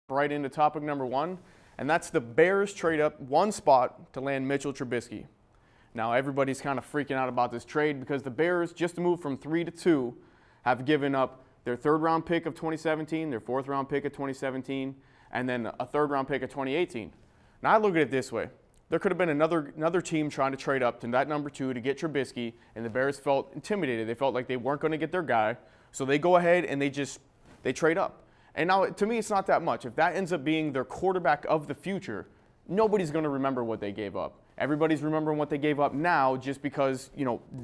right into topic number one, and that's the Bears trade up one spot to land Mitchell Trubisky. Now, everybody's kind of freaking out about this trade because the Bears, just to move from 3 to 2, have given up their third-round pick of 2017, their fourth-round pick of 2017, and then a third-round pick of 2018. Now, I look at it this way. There could have been another team trying to trade up to that number 2 to get Trubisky, and the Bears felt intimidated. They felt like they weren't going to get their guy, so they go ahead and they trade up. And now, to me, it's not that much. If that ends up being their quarterback of the future, nobody's going to remember what they gave up. Everybody's remembering what they gave up now just because,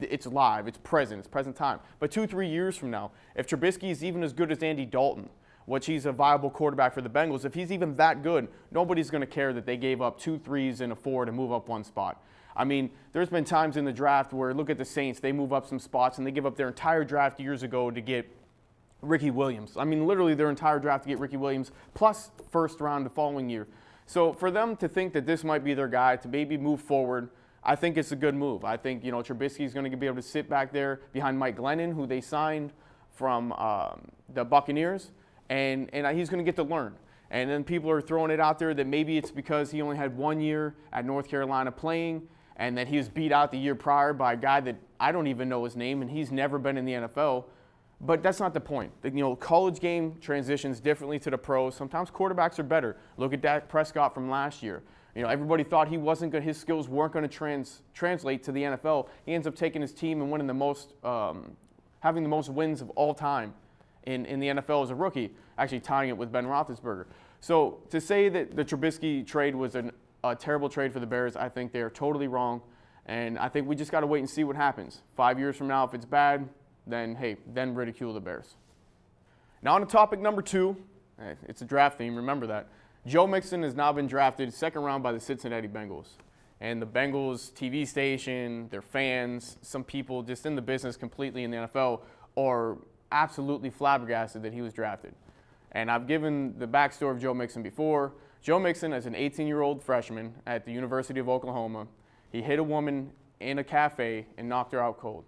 it's live, it's present time. But 2-3 years from now, if Trubisky is even as good as Andy Dalton, which he's a viable quarterback for the Bengals, if he's even that good, nobody's going to care that they gave up 2 3s and a 4 to move up one spot. I mean, there's been times in the draft where, look at the Saints, they move up some spots and they give up their entire draft years ago to get Ricky Williams. I mean, literally their entire draft to get Ricky Williams, plus first round the following year. So for them to think that this might be their guy to maybe move forward, I think it's a good move. I think, Trubisky is going to be able to sit back there behind Mike Glennon, who they signed from the Buccaneers, and he's going to get to learn. And then people are throwing it out there that maybe it's because he only had 1 year at North Carolina playing, and that he was beat out the year prior by a guy that I don't even know his name, and he's never been in the NFL. But that's not the point. College game transitions differently to the pros. Sometimes quarterbacks are better. Look at Dak Prescott from last year. Everybody thought he wasn't good. His skills weren't going to translate to the NFL. He ends up taking his team and winning having the most wins of all time in the NFL as a rookie, actually tying it with Ben Roethlisberger. So to say that the Trubisky trade was a terrible trade for the Bears, I think they are totally wrong. And I think we just got to wait and see what happens. 5 years from now, if it's bad, then ridicule the Bears. Now on to topic number 2. It's a draft theme, remember that. Joe Mixon has now been drafted second round by the Cincinnati Bengals. And the Bengals TV station, their fans, some people just in the business completely in the NFL are absolutely flabbergasted that he was drafted. And I've given the backstory of Joe Mixon before. Joe Mixon, as an 18-year-old freshman at the University of Oklahoma, he hit a woman in a cafe and knocked her out cold.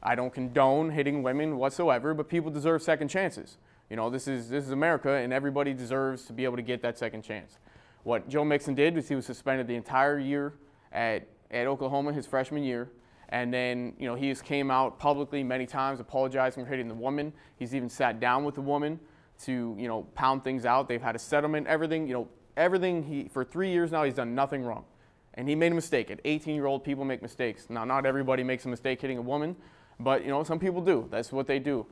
I don't condone hitting women whatsoever, but people deserve second chances. This is America, and everybody deserves to be able to get that second chance. What Joe Mixon did was he was suspended the entire year at Oklahoma, his freshman year, and then he just came out publicly many times apologizing for hitting the woman. He's even sat down with the woman to pound things out. They've had a settlement, everything. For 3 years now, he's done nothing wrong. And he made a mistake. At 18-year-old, people make mistakes. Now, not everybody makes a mistake hitting a woman, but some people do. That's what they do.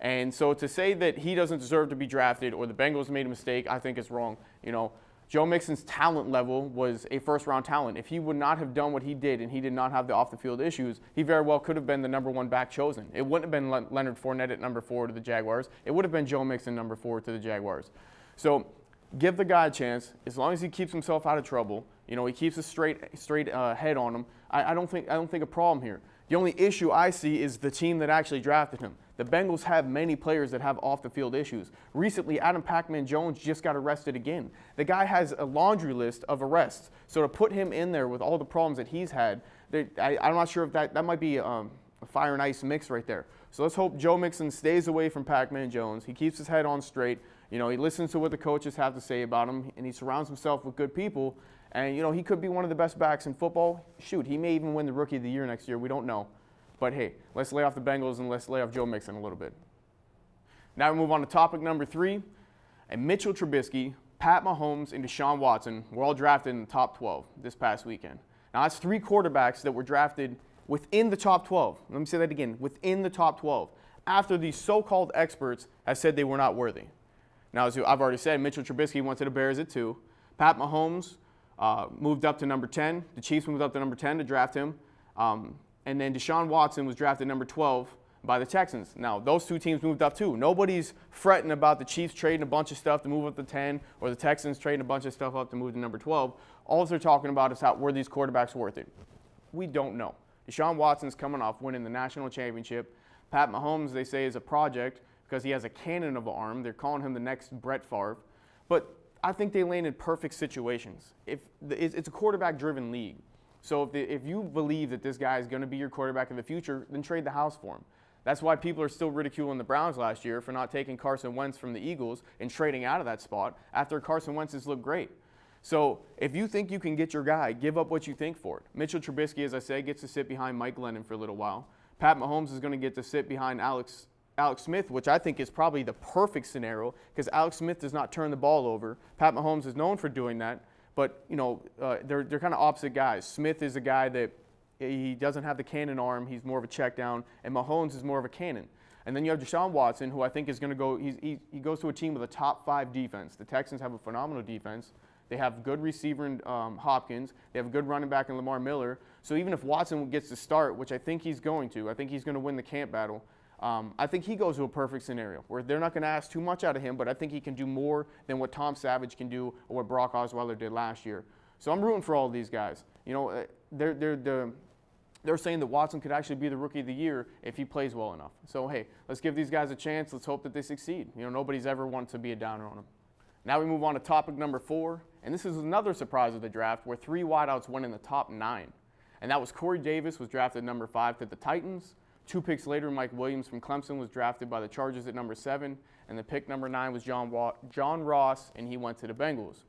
And so to say that he doesn't deserve to be drafted or the Bengals made a mistake, I think is wrong. Joe Mixon's talent level was a first-round talent. If he would not have done what he did and he did not have the off-the-field issues, he very well could have been the number 1 back chosen. It wouldn't have been Leonard Fournette at number 4 to the Jaguars. It would have been Joe Mixon number 4 to the Jaguars. So give the guy a chance. As long as he keeps himself out of trouble, he keeps a straight head on him, I don't think a problem here. The only issue I see is the team that actually drafted him. The Bengals have many players that have off-the-field issues. Recently, Adam Pac-Man-Jones just got arrested again. The guy has a laundry list of arrests. So to put him in there with all the problems that he's had, I'm not sure if that might be a fire and ice mix right there. So let's hope Joe Mixon stays away from Pac-Man-Jones. He keeps his head on straight. He listens to what the coaches have to say about him, and he surrounds himself with good people. And, he could be one of the best backs in football. Shoot, he may even win the Rookie of the Year next year. We don't know. But, hey, let's lay off the Bengals and let's lay off Joe Mixon a little bit. Now we move on to topic number 3. And Mitchell Trubisky, Pat Mahomes, and Deshaun Watson were all drafted in the top 12 this past weekend. Now, that's 3 quarterbacks that were drafted within the top 12. Let me say that again, within the top 12, after these so-called experts have said they were not worthy. Now, as I've already said, Mitchell Trubisky went to the Bears at 2. Pat Mahomes moved up to number 10. The Chiefs moved up to number 10 to draft him. And then Deshaun Watson was drafted number 12 by the Texans. Now, those 2 teams moved up too. Nobody's fretting about the Chiefs trading a bunch of stuff to move up to 10 or the Texans trading a bunch of stuff up to move to number 12. All they're talking about is were these quarterbacks worth it? We don't know. Deshaun Watson's coming off winning the national championship. Pat Mahomes, they say, is a project because he has a cannon of an arm. They're calling him the next Brett Favre. But I think they landed perfect situations. It's a quarterback-driven league. So if you believe that this guy is going to be your quarterback in the future, then trade the house for him. That's why people are still ridiculing the Browns last year for not taking Carson Wentz from the Eagles and trading out of that spot after Carson Wentz has looked great. So if you think you can get your guy, give up what you think for it. Mitchell Trubisky, as I said, gets to sit behind Mike Glennon for a little while. Pat Mahomes is going to get to sit behind Alex Smith, which I think is probably the perfect scenario because Alex Smith does not turn the ball over. Pat Mahomes is known for doing that, but they're kind of opposite guys. Smith is a guy that he doesn't have the cannon arm. He's more of a check down, and Mahomes is more of a cannon. And then you have Deshaun Watson, who I think is going to go. He goes to a team with a top 5 defense. The Texans have a phenomenal defense. They have good receiver in Hopkins. They have a good running back in Lamar Miller. So even if Watson gets to start, which I think he's going to, I think he's going to win the camp battle. I think he goes to a perfect scenario where they're not going to ask too much out of him, but I think he can do more than what Tom Savage can do or what Brock Osweiler did last year. So I'm rooting for all of these guys. They're saying that Watson could actually be the Rookie of the Year if he plays well enough. So, hey, let's give these guys a chance. Let's hope that they succeed. Nobody's ever wanted to be a downer on them. Now we move on to topic number 4, and this is another surprise of the draft where 3 wideouts went in the top 9. And that was Corey Davis was drafted number 5 to the Titans. 2 picks later, Mike Williams from Clemson was drafted by the Chargers at number 7. And the pick number 9 was John Ross, and he went to the Bengals.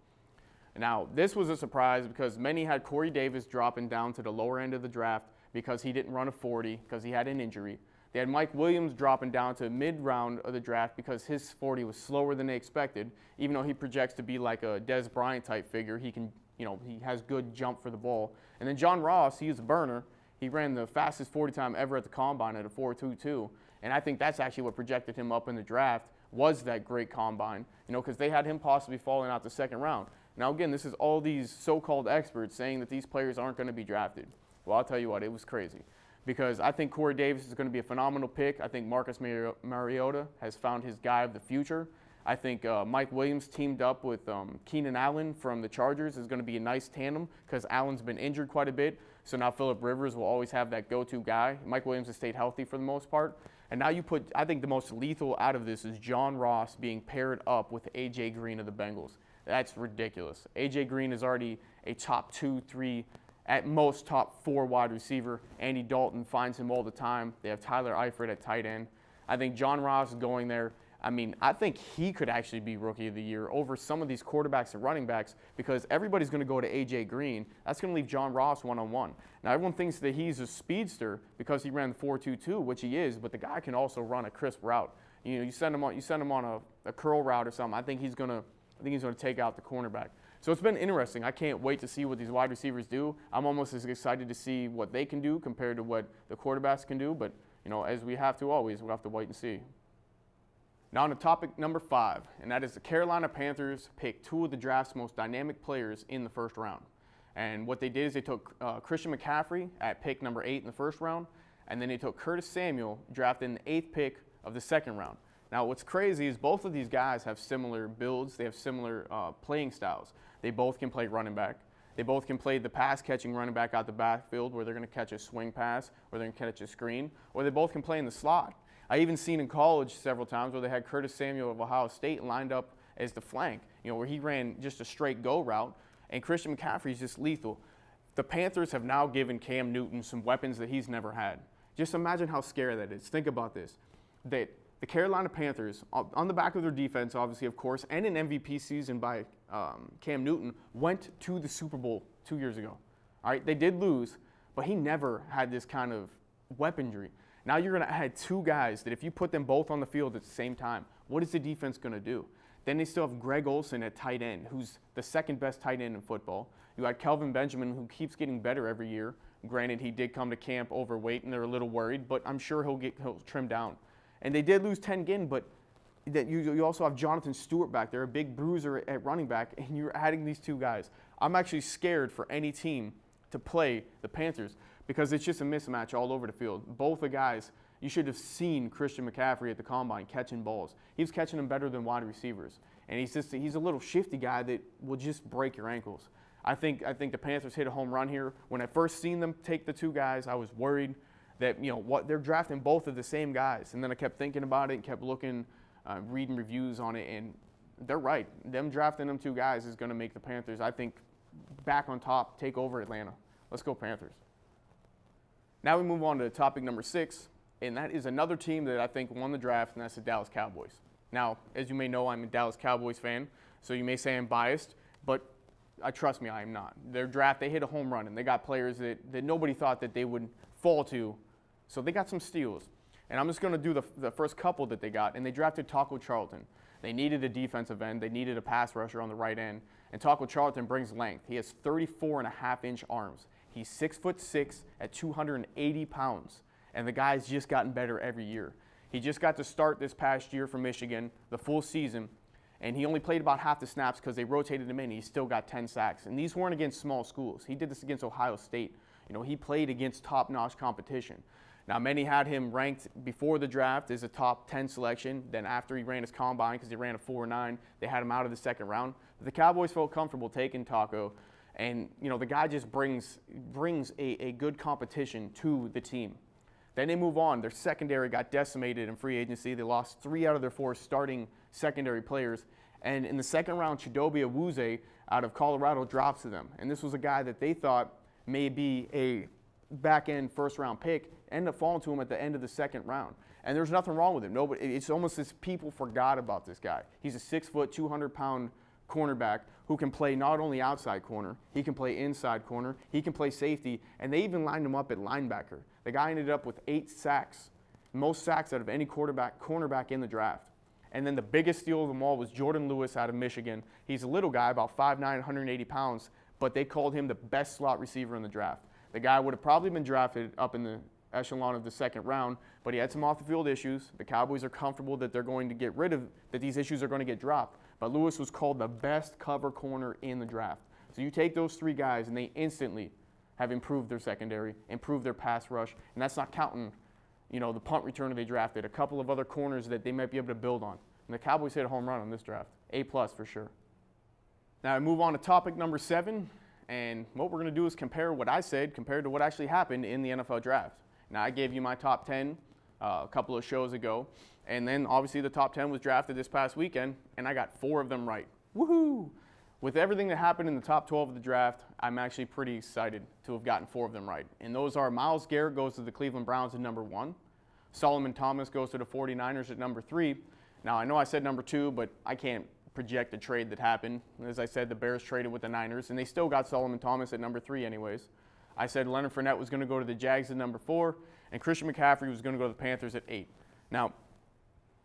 Now, this was a surprise because many had Corey Davis dropping down to the lower end of the draft because he didn't run a 40 because he had an injury. They had Mike Williams dropping down to mid-round of the draft because his 40 was slower than they expected, even though he projects to be like a Dez Bryant type figure. He can, he has good jump for the ball. And then John Ross, he is a burner. He ran the fastest 40 time ever at the combine at a 4.22. And I think that's actually what projected him up in the draft was that great combine, because they had him possibly falling out the second round. Now, again, this is all these so-called experts saying that these players aren't going to be drafted. Well, I'll tell you what, it was crazy. Because I think Corey Davis is going to be a phenomenal pick. I think Marcus Mariota has found his guy of the future. I think Mike Williams teamed up with Keenan Allen from the Chargers is going to be a nice tandem because Allen's been injured quite a bit. So now Phillip Rivers will always have that go-to guy. Mike Williams has stayed healthy for the most part. And now you put, I think the most lethal out of this is John Ross being paired up with A.J. Green of the Bengals. That's ridiculous. A.J. Green is already a top 2, 3, at most top 4 wide receiver. Andy Dalton finds him all the time. They have Tyler Eifert at tight end. I think John Ross is going there. I think he could actually be Rookie of the Year over some of these quarterbacks and running backs because everybody's going to go to A.J. Green. That's going to leave John Ross one-on-one. Now, everyone thinks that he's a speedster because he ran the 4.22, which he is, but the guy can also run a crisp route. You send him on a curl route or something, I think he's going to take out the cornerback. So it's been interesting. I can't wait to see what these wide receivers do. I'm almost as excited to see what they can do compared to what the quarterbacks can do, but as we have to always, we'll have to wait and see. Now on to topic number 5, and that is the Carolina Panthers picked 2 of the draft's most dynamic players in the first round. And what they did is they took Christian McCaffrey at pick number 8 in the first round, and then they took Curtis Samuel, drafted in the 8th pick of the second round. Now what's crazy is both of these guys have similar builds. They have similar playing styles. They both can play running back. They both can play the pass-catching running back out the backfield where they're going to catch a swing pass or they're going to catch a screen, or they both can play in the slot. I even seen in college several times where they had Curtis Samuel of Ohio State lined up as the flank, where he ran just a straight go route, and Christian McCaffrey is just lethal. The Panthers have now given Cam Newton some weapons that he's never had. Just imagine how scary that is. Think about this. The Carolina Panthers, on the back of their defense, obviously, of course, and an MVP season by Cam Newton, went to the Super Bowl 2 years ago. All right, they did lose, but he never had this kind of weaponry. Now you're going to add 2 guys that if you put them both on the field at the same time, what is the defense going to do? Then they still have Greg Olsen at tight end, who's the second best tight end in football. You got Kelvin Benjamin, who keeps getting better every year. Granted, he did come to camp overweight, and they're a little worried, but I'm sure he'll trim down. And they did lose 10 again, but you also have Jonathan Stewart back there, a big bruiser at running back, and you're adding these 2 guys. I'm actually scared for any team to play the Panthers because it's just a mismatch all over the field. Both the guys, you should have seen Christian McCaffrey at the combine catching balls. He was catching them better than wide receivers. And he's a little shifty guy that will just break your ankles. I think the Panthers hit a home run here. When I first seen them take the 2 guys, I was worried that, they're drafting both of the same guys. And then I kept thinking about it and kept looking, reading reviews on it, and they're right. Them drafting them 2 guys is going to make the Panthers, I think, back on top, take over Atlanta. Let's go Panthers. Now we move on to topic number 6, And that is another team that I think won the draft, and that's the Dallas Cowboys. Now, as you may know, I'm a Dallas Cowboys fan, so you may say I'm biased, but trust me, I am not. Their draft, they hit a home run, and they got players that nobody thought that they would fall to, so they got some steals. And I'm just going to do the first couple that they got, and they drafted Taco Charlton. They needed a defensive end. They needed a pass rusher on the right end, and Taco Charlton brings length. He has 34.5-inch arms. He's 6'6" at 280 pounds, and the guy's just gotten better every year. He just got to start this past year for Michigan, the full season, and he only played about half the snaps because they rotated him in. He still got 10 sacks, and these weren't against small schools. He did this against Ohio State. You know, he played against top-notch competition. Now, many had him ranked before the draft as a top 10 selection. Then after he ran his combine, because he ran a 4.9, they had him out of the second round. But the Cowboys felt comfortable taking Taco, and you know the guy just brings a good competition to the team. Then they move on. Their secondary got decimated in free agency. They lost 3 out of their 4 starting secondary players. And in the second round, Chidobe Awuzie out of Colorado drops to them. And this was a guy that they thought may be a back-end first-round pick, ended up falling to him at the end of the second round. And there's nothing wrong with him. Nobody, it's almost as people forgot about this guy. He's a 6', 200-pound cornerback who can play not only outside corner, he can play inside corner, he can play safety, and they even lined him up at linebacker. The guy ended up with 8 sacks, most sacks out of any cornerback in the draft. And then the biggest steal of them all was Jordan Lewis out of Michigan. He's a little guy, about 5'9", 180 pounds, but they called him the best slot receiver in the draft. The guy would have probably been drafted up in the echelon of the second round, but he had some off-the-field issues. The Cowboys are comfortable that they're going to get rid of, that these issues are going to get dropped. But Lewis was called the best cover corner in the draft. So you take those 3 guys, and they instantly have improved their secondary, improved their pass rush, and that's not counting, you know, the punt returner they drafted, a couple of other corners that they might be able to build on. And the Cowboys hit a home run on this draft, A+ for sure. Now I move on to topic number 7. And what we're going to do is compare what I said compared to what actually happened in the NFL draft. Now, I gave you my top 10 a couple of shows ago. And then, obviously, the top 10 was drafted this past weekend, and I got 4 of them right. Woohoo! With everything that happened in the top 12 of the draft, I'm actually pretty excited to have gotten 4 of them right. And those are Myles Garrett goes to the Cleveland Browns at number 1. Solomon Thomas goes to the 49ers at number 3. Now, I know I said number 2, but I can't project a trade that happened. As I said, the Bears traded with the Niners, and they still got Solomon Thomas at number 3 anyways. I said Leonard Fournette was going to go to the Jags at number 4, and Christian McCaffrey was going to go to the Panthers at 8. Now,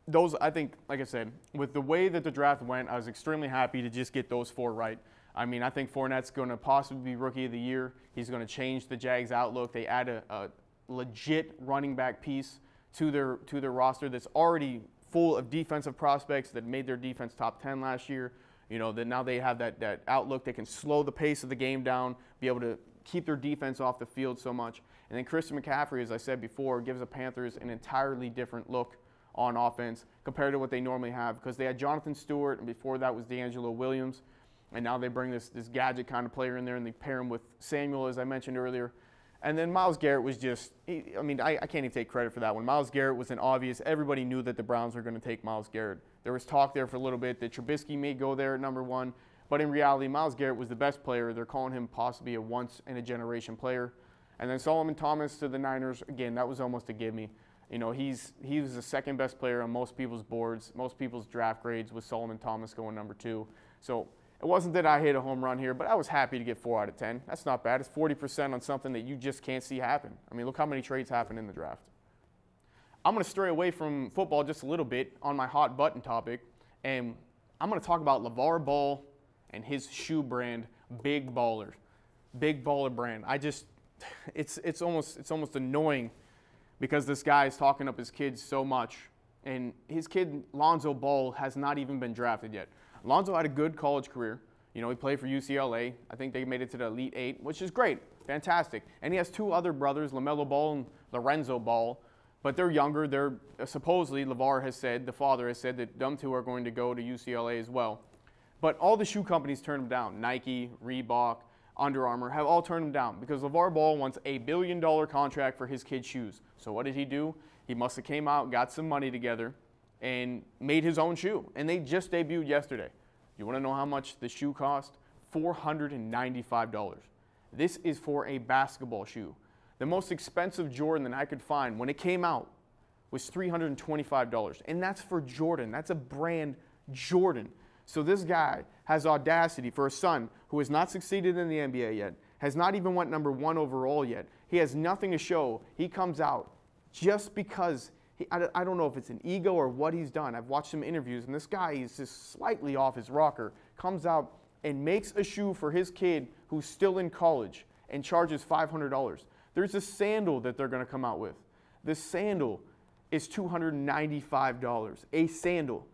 those, I think, like I said, with the way that the draft went, I was extremely happy to just get those 4 right. I mean, I think Fournette's going to possibly be Rookie of the Year. He's going to change the Jags' outlook. They add a legit running back piece to their roster that's already full of defensive prospects that made their defense top 10 last year. You know, that now they have that outlook. They can slow the pace of the game down, be able to keep their defense off the field so much. And then Christian McCaffrey, as I said before, gives the Panthers an entirely different look on offense compared to what they normally have, because they had Jonathan Stewart, and before that was D'Angelo Williams. And now they bring this gadget kind of player in there, and they pair him with Samuel, as I mentioned earlier. And then Myles Garrett was just, I can't even take credit for that one. Myles Garrett was an obvious, everybody knew that the Browns were going to take Myles Garrett. There was talk there for a little bit that Trubisky may go there at number 1, but in reality, Myles Garrett was the best player. They're calling him possibly a once-in-a-generation player. And then Solomon Thomas to the Niners, again, that was almost a gimme. You know, he was the second best player on most people's boards, most people's draft grades, with Solomon Thomas going number 2. So it wasn't that I hit a home run here, but I was happy to get 4 out of 10. That's not bad. It's 40% on something that you just can't see happen. I mean, look how many trades happen in the draft. I'm going to stray away from football just a little bit on my hot button topic, and I'm going to talk about LeVar Ball and his shoe brand, Big Baller. Big Baller brand. It's almost annoying because this guy is talking up his kids so much, and his kid, Lonzo Ball, has not even been drafted yet. Lonzo had a good college career. You know, he played for UCLA. I think they made it to the Elite 8, which is great, fantastic. And he has 2 other brothers, LaMelo Ball and Lorenzo Ball, but they're younger. They're supposedly, LeVar has said, the father has said that them 2 are going to go to UCLA as well. But all the shoe companies turned them down. Nike, Reebok, Under Armour have all turned them down because LeVar Ball wants a $1 billion contract for his kid's shoes. So what did he do? He must have came out, got some money together, and made his own shoe. And they just debuted yesterday. You want to know how much the shoe cost? $495. This is for a basketball shoe. The most expensive Jordan that I could find when it came out was $325. And that's for Jordan. That's a brand Jordan. So this guy has audacity for a son who has not succeeded in the NBA yet, has not even went number 1 overall yet. He has nothing to show. He comes out just because, I don't know if it's an ego or what he's done. I've watched some interviews, and this guy is just slightly off his rocker, comes out and makes a shoe for his kid who's still in college and charges $500. There's a sandal that they're going to come out with. This sandal is $295. A sandal.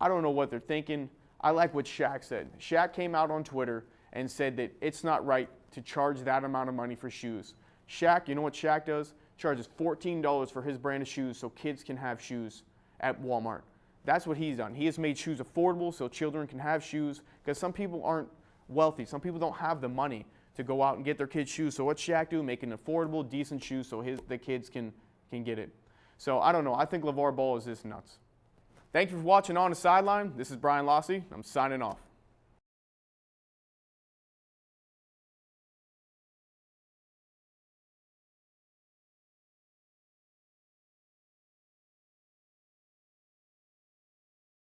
I don't know what they're thinking. I like what Shaq said. Shaq came out on Twitter and said that it's not right to charge that amount of money for shoes. Shaq, you know what Shaq does? Charges $14 for his brand of shoes so kids can have shoes at Walmart. That's what he's done. He has made shoes affordable so children can have shoes, because some people aren't wealthy. Some people don't have the money to go out and get their kids shoes. So what's Shaq do? Make an affordable, decent shoe so the kids can get it. So I don't know. I think LeVar Ball is just nuts. Thank you for watching On the Sideline. This is Brian Lossy. I'm signing off.